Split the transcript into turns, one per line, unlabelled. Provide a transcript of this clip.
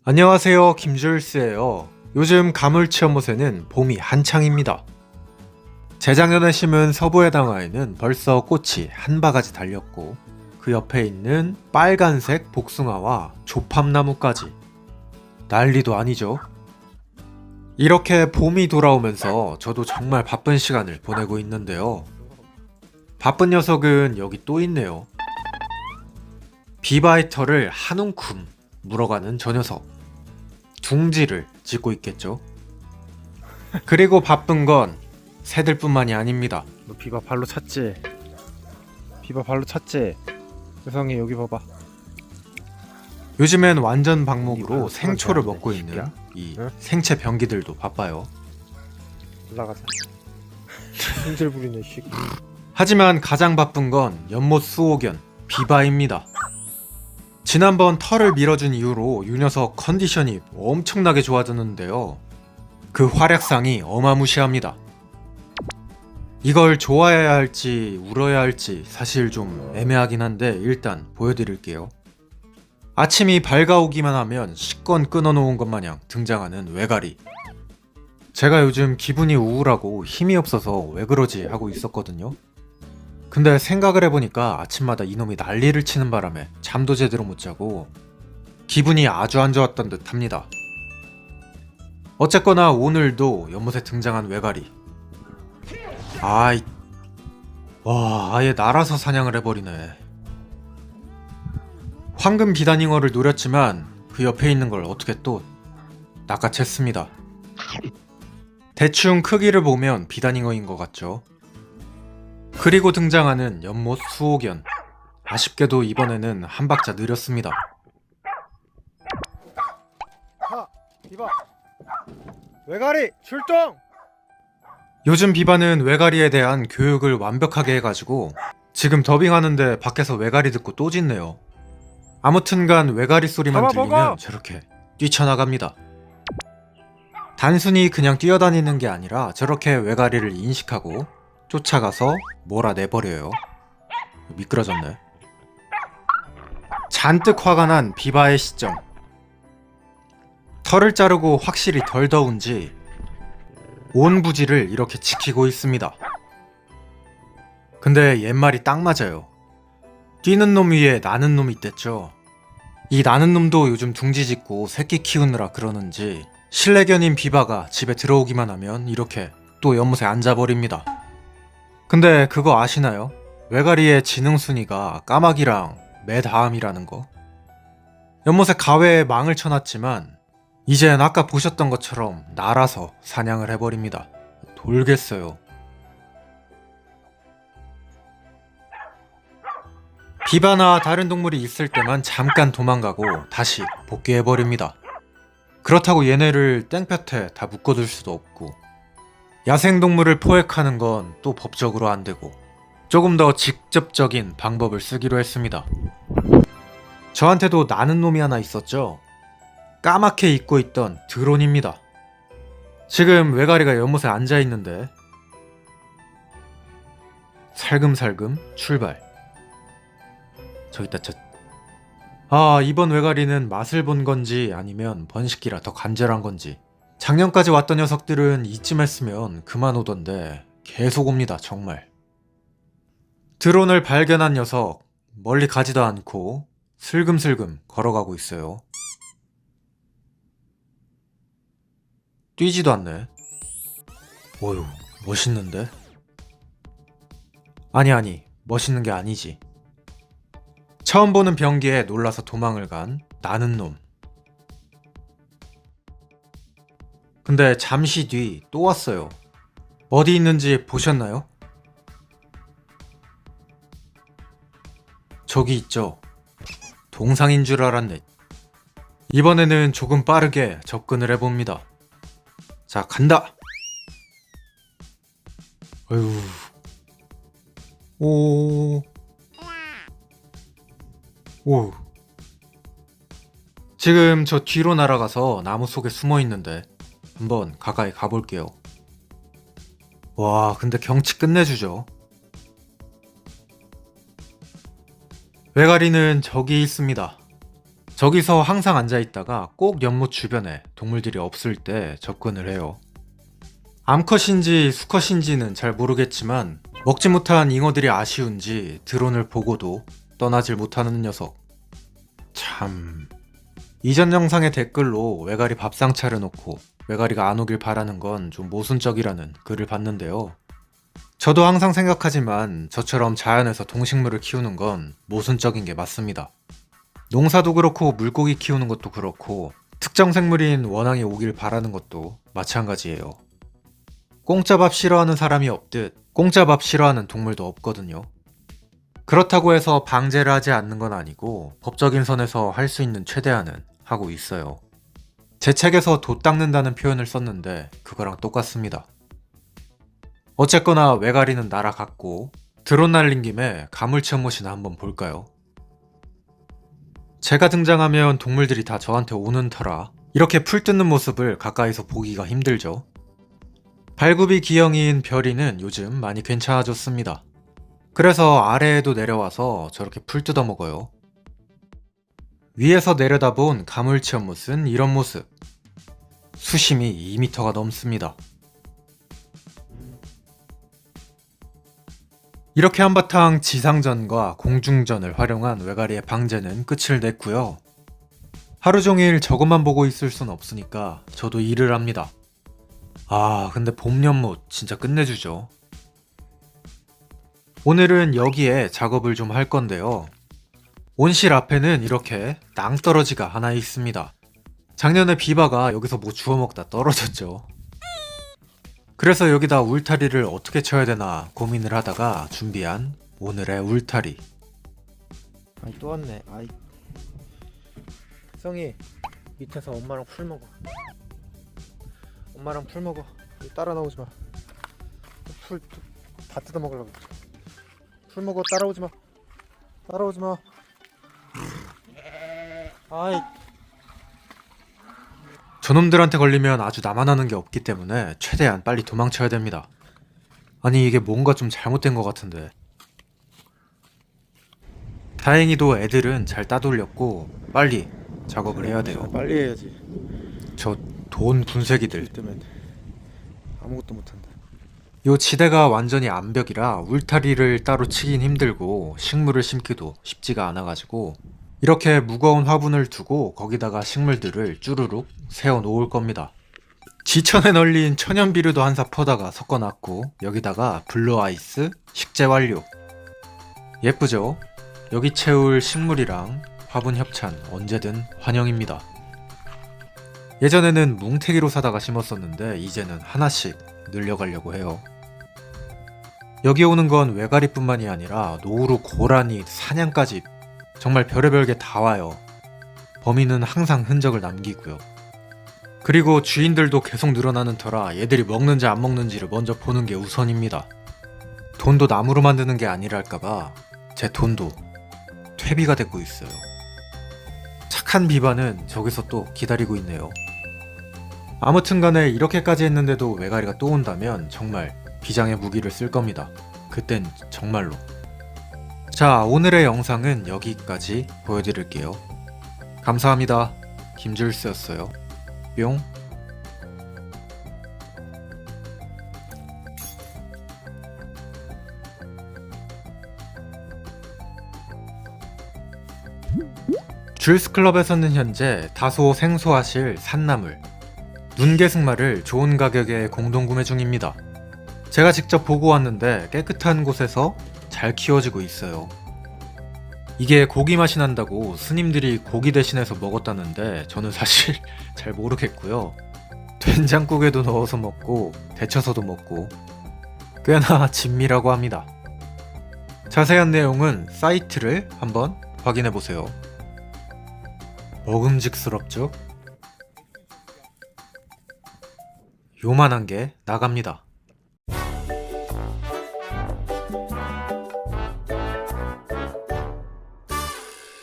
안녕하세요, 김주일스예요. 요즘 가물치연못에는 봄이 한창입니다. 재작년에 심은 서부해당화에는 벌써 꽃이 한 바가지 달렸고 그 옆에 있는 빨간색 복숭아와 조팝나무까지 난리도 아니죠. 이렇게 봄이 돌아오면서 저도 정말 바쁜 시간을 보내고 있는데요. 바쁜 녀석은 여기 또 있네요. 비바의 털을 한 움큼 물어가는 저 녀석. 둥지를 짓고 있겠죠. 그리고 바쁜 건 새들뿐만이 아닙니다.
너 비바 발로 찼지? 비바 발로 찼지? 여성이 여기 봐봐.
요즘엔 완전 방목으로
이거
생초를
사람이
먹고
안 돼,
있는
새끼야?
이
응?
생채 병기들도 바빠요.
올라가자. 힘들 부리네 씨.
하지만 가장 바쁜 건 연못 수호견 비바입니다. 지난번 털을 밀어준 이후로 이 녀석 컨디션이 엄청나게 좋아졌는데요. 그 활약상이 어마무시합니다. 이걸 좋아해야 할지 울어야 할지 사실 좀 애매하긴 한데 일단 보여드릴게요. 아침이 밝아오기만 하면 식권 끊어놓은 것 마냥 등장하는 외가리. 제가 요즘 기분이 우울하고 힘이 없어서 왜 그러지 하고 있었거든요. 근데 생각을 해보니까 아침마다 이놈이 난리를 치는 바람에 잠도 제대로 못 자고 기분이 아주 안 좋았던 듯 합니다. 어쨌거나 오늘도 연못에 등장한 외가리. 아예 날아서 사냥을 해버리네. 황금 비단잉어를 노렸지만 그 옆에 있는 걸 어떻게 또 낚아챘습니다. 대충 크기를 보면 비단잉어인 것 같죠. 그리고 등장하는 연못 수호견. 아쉽게도 이번에는 한 박자 느렸습니다.
하! 비바! 외가리 출동!
요즘 비바는 외가리에 대한 교육을 완벽하게 해가지고 지금 더빙하는데 밖에서 외가리 듣고 또 짖네요. 아무튼간 외가리 소리만
잡아먹어!
들리면 저렇게 뛰쳐나갑니다. 단순히 그냥 뛰어다니는 게 아니라 저렇게 외가리를 인식하고 쫓아가서 몰아내버려요. 미끄러졌네. 잔뜩 화가 난 비바의 시점. 털을 자르고 확실히 덜 더운지 온 부지를 이렇게 지키고 있습니다. 근데 옛말이 딱 맞아요. 뛰는 놈 위에 나는 놈이 있댔죠. 이 나는 놈도 요즘 둥지 짓고 새끼 키우느라 그러는지 실내견인 비바가 집에 들어오기만 하면 이렇게 또 연못에 앉아버립니다. 근데 그거 아시나요? 외가리의 지능순위가 까마귀랑 매다음이라는 거. 연못에 가외에 망을 쳐놨지만 이젠 아까 보셨던 것처럼 날아서 사냥을 해버립니다. 돌겠어요. 비바나 다른 동물이 있을 때만 잠깐 도망가고 다시 복귀해버립니다. 그렇다고 얘네를 땡볕에 다 묶어둘 수도 없고 야생동물을 포획하는 건 또 법적으로 안 되고 조금 더 직접적인 방법을 쓰기로 했습니다. 저한테도 나는 놈이 하나 있었죠. 까맣게 입고 있던 드론입니다. 지금 외가리가 연못에 앉아있는데 살금살금 출발. 저기다 이번 외가리는 맛을 본 건지 아니면 번식기라 더 간절한 건지 작년까지 왔던 녀석들은 이쯤 했으면 그만 오던데 계속 옵니다. 정말. 드론을 발견한 녀석 멀리 가지도 않고 슬금슬금 걸어가고 있어요. 뛰지도 않네. 어휴, 멋있는데? 아니 멋있는 게 아니지. 처음 보는 병기에 놀라서 도망을 간 나는 놈. 근데 잠시 뒤 또 왔어요. 어디 있는지 보셨나요? 저기 있죠. 동상인 줄 알았네. 이번에는 조금 빠르게 접근을 해봅니다. 자, 간다. 어휴. 오. 지금 저 뒤로 날아가서 나무 속에 숨어 있는데 한번 가까이 가볼게요. 와, 근데 경치 끝내주죠. 외가리는 저기 있습니다. 저기서 항상 앉아있다가 꼭 연못 주변에 동물들이 없을 때 접근을 해요. 암컷인지 수컷인지는 잘 모르겠지만 먹지 못한 잉어들이 아쉬운지 드론을 보고도 떠나질 못하는 녀석. 참... 이전 영상의 댓글로 외가리 밥상 차려놓고 외가리가 안 오길 바라는 건 좀 모순적이라는 글을 봤는데요. 저도 항상 생각하지만 저처럼 자연에서 동식물을 키우는 건 모순적인 게 맞습니다. 농사도 그렇고 물고기 키우는 것도 그렇고 특정 생물인 원앙이 오길 바라는 것도 마찬가지예요. 공짜밥 싫어하는 사람이 없듯 공짜밥 싫어하는 동물도 없거든요. 그렇다고 해서 방제를 하지 않는 건 아니고 법적인 선에서 할 수 있는 최대한은 하고 있어요. 제 책에서 돛 닦는다는 표현을 썼는데 그거랑 똑같습니다. 어쨌거나 외가리는 날아갔고 드론 날린 김에 가물치 연못이나 한번 볼까요? 제가 등장하면 동물들이 다 저한테 오는 터라 이렇게 풀 뜯는 모습을 가까이서 보기가 힘들죠. 발굽이 기형인 별이는 요즘 많이 괜찮아졌습니다. 그래서 아래에도 내려와서 저렇게 풀 뜯어 먹어요. 위에서 내려다본 가물치 연못은 이런 모습. 수심이 2m가 넘습니다. 이렇게 한바탕 지상전과 공중전을 활용한 외가리의 방제는 끝을 냈고요. 하루 종일 저것만 보고 있을 순 없으니까 저도 일을 합니다. 아, 근데 봄 연못 진짜 끝내주죠. 오늘은 여기에 작업을 좀 할 건데요. 온실 앞에는 이렇게 낭떠러지가 하나 있습니다. 작년에 비바가 여기서 뭐 주워 먹다 떨어졌죠. 그래서 여기다 울타리를 어떻게 쳐야 되나 고민을 하다가 준비한 오늘의 울타리.
아이 또 왔네. 아이 성이 밑에서 엄마랑 풀 먹어. 엄마랑 풀 먹어. 따라 나오지 마. 풀 다 뜯어 먹으려고. 풀 먹어. 따라오지 마. 따라오지 마. 아이
저놈들한테 걸리면 아주 나만 하는 게 없기 때문에 최대한 빨리 도망쳐야 됩니다. 아니 이게 뭔가 좀 잘못된 것 같은데. 다행히도 애들은 잘 따돌렸고 빨리 작업을 해야 돼요.
빨리 해야지.
저 돈 분쇄기들.
때문에 아무것도 못한다.
요 지대가 완전히 암벽이라 울타리를 따로 치긴 힘들고 식물을 심기도 쉽지가 않아가지고 이렇게 무거운 화분을 두고 거기다가 식물들을 쭈루룩 세워 놓을 겁니다. 지천에 널린 천연비료도 한사 퍼다가 섞어놨고 여기다가 블루아이스 식재 완료. 예쁘죠? 여기 채울 식물이랑 화분 협찬 언제든 환영입니다. 예전에는 뭉태기로 사다가 심었었는데 이제는 하나씩 늘려가려고 해요. 여기 오는 건 외가리뿐만이 아니라 노루, 고라니, 사냥까지 정말 별의별 게 다 와요. 범인은 항상 흔적을 남기고요. 그리고 주인들도 계속 늘어나는 터라 얘들이 먹는지 안 먹는지를 먼저 보는 게 우선입니다. 돈도 나무로 만드는 게 아니랄까봐 제 돈도 퇴비가 되고 있어요. 착한 비바는 저기서 또 기다리고 있네요. 아무튼 간에 이렇게까지 했는데도 외가리가 또 온다면 정말 비장의 무기를 쓸 겁니다. 그땐 정말로. 자, 오늘의 영상은 여기까지 보여드릴게요. 감사합니다. 김줄스였어요. 뿅. 줄스클럽에서는 현재 다소 생소하실 산나물, 눈개승마를 좋은 가격에 공동구매 중입니다. 제가 직접 보고 왔는데 깨끗한 곳에서 잘 키워지고 있어요. 이게 고기 맛이 난다고 스님들이 고기 대신해서 먹었다는데 저는 사실 잘 모르겠고요. 된장국에도 넣어서 먹고 데쳐서도 먹고 꽤나 진미라고 합니다. 자세한 내용은 사이트를 한번 확인해보세요. 먹음직스럽죠? 요만한 게 나갑니다.